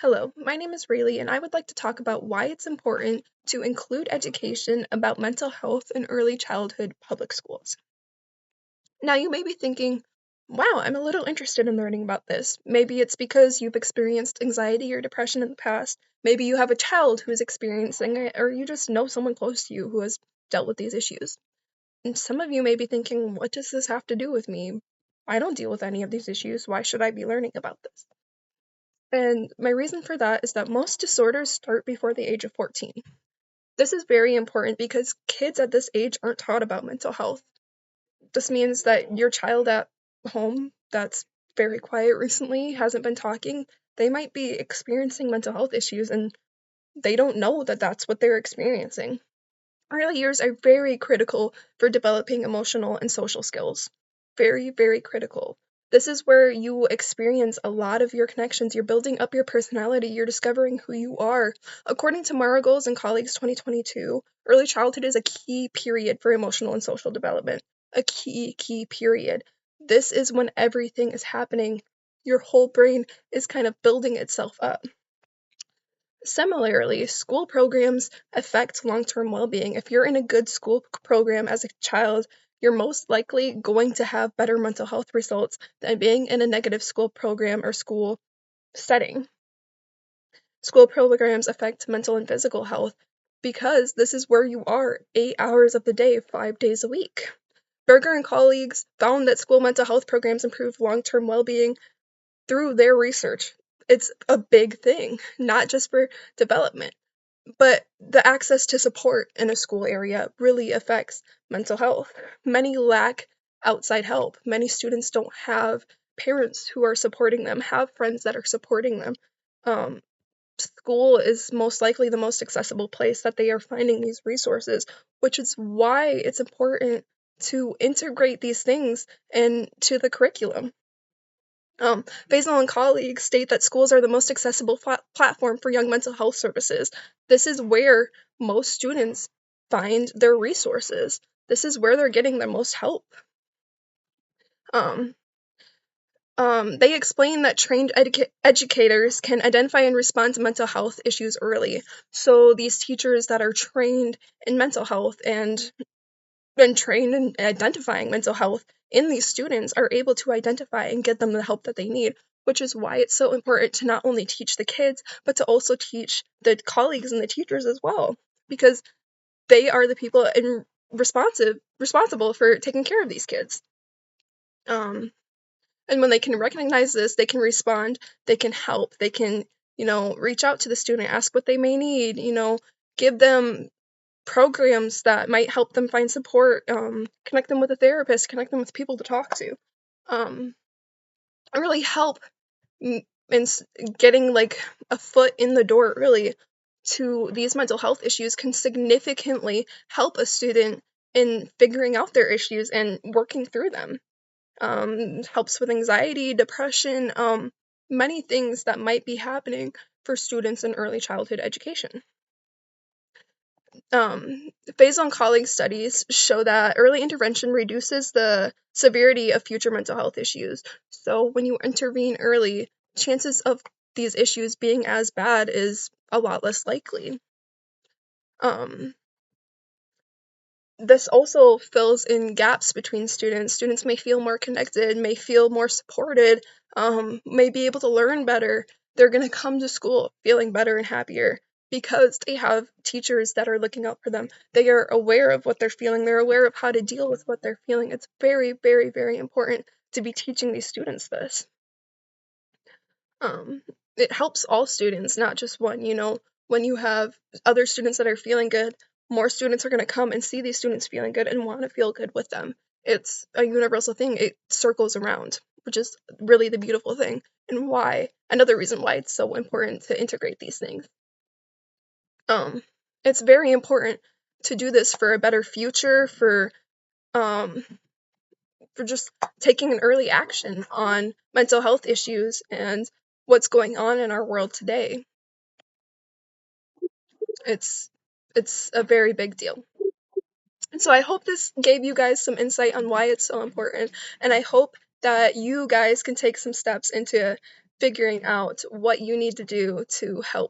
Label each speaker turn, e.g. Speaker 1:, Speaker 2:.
Speaker 1: Hello, my name is Rayleigh, and I would like to talk about why it's important to include education about mental health in early childhood public schools. Now, you may be thinking, wow, I'm a little interested in learning about this. Maybe it's because you've experienced anxiety or depression in the past. Maybe you have a child who is experiencing it, or you just know someone close to you who has dealt with these issues. And some of you may be thinking, what does this have to do with me? I don't deal with any of these issues. Why should I be learning about this? And my reason for that is that most disorders start before the age of 14. This is very important because kids at this age aren't taught about mental health. This means that your child at home that's very quiet recently, hasn't been talking, they might be experiencing mental health issues and they don't know that that's what they're experiencing. Early years are very critical for developing emotional and social skills. Very, very critical. This is where you experience a lot of your connections. You're building up your personality. You're discovering who you are. According to Margolis and colleagues 2022, early childhood is a key period for emotional and social development. A key period. This is when everything is happening. Your whole brain is kind of building itself up. Similarly, school programs affect long-term well-being. If you're in a good school program as a child, you're most likely going to have better mental health results than being in a negative school program or school setting. School programs affect mental and physical health because this is where you are 8 hours of the day, 5 days a week. Berger and colleagues found that school mental health programs improve long-term well-being through their research. It's a big thing, not just for development, but the access to support in a school area really affects mental health. Many lack outside help. Many students don't have parents who are supporting them, have friends that are supporting them. School is most likely the most accessible place that they are finding these resources, which is why it's important to integrate these things into the curriculum. Basil and colleagues state that schools are the most accessible platform for young mental health services. This is where most students find their resources. This is where they're getting the most help. Um, they explain that trained educators can identify and respond to mental health issues early. So these teachers that are trained in mental health and been trained in identifying mental health in these students are able to identify and get them the help that they need, which is why it's so important to not only teach the kids, but to also teach the colleagues and the teachers as well, because they are the people responsible for taking care of these kids. And when they can recognize this, they can respond, they can help, they can, reach out to the student, ask what they may need, give them programs that might help them find support, connect them with a therapist, connect them with people to talk to, and really help in getting like a foot in the door really to these mental health issues can significantly help a student in figuring out their issues and working through them. Helps with anxiety, depression, many things that might be happening for students in early childhood education. Faisal and colleagues' studies show that early intervention reduces the severity of future mental health issues. So when you intervene early, chances of these issues being as bad is a lot less likely. This also fills in gaps between students. Students may feel more connected, may feel more supported, may be able to learn better. They're going to come to school feeling better and happier because they have teachers that are looking out for them. They are aware of what they're feeling. They're aware of how to deal with what they're feeling. It's very, very, very important to be teaching these students this. It helps all students, not just one. When you have other students that are feeling good, more students are going to come and see these students feeling good and want to feel good with them. It's a universal thing. It circles around, which is really the beautiful thing, and another reason why it's so important to integrate these things. It's very important to do this for a better future, for just taking an early action on mental health issues and what's going on in our world today. It's a very big deal. And so I hope this gave you guys some insight on why it's so important, and I hope that you guys can take some steps into figuring out what you need to do to help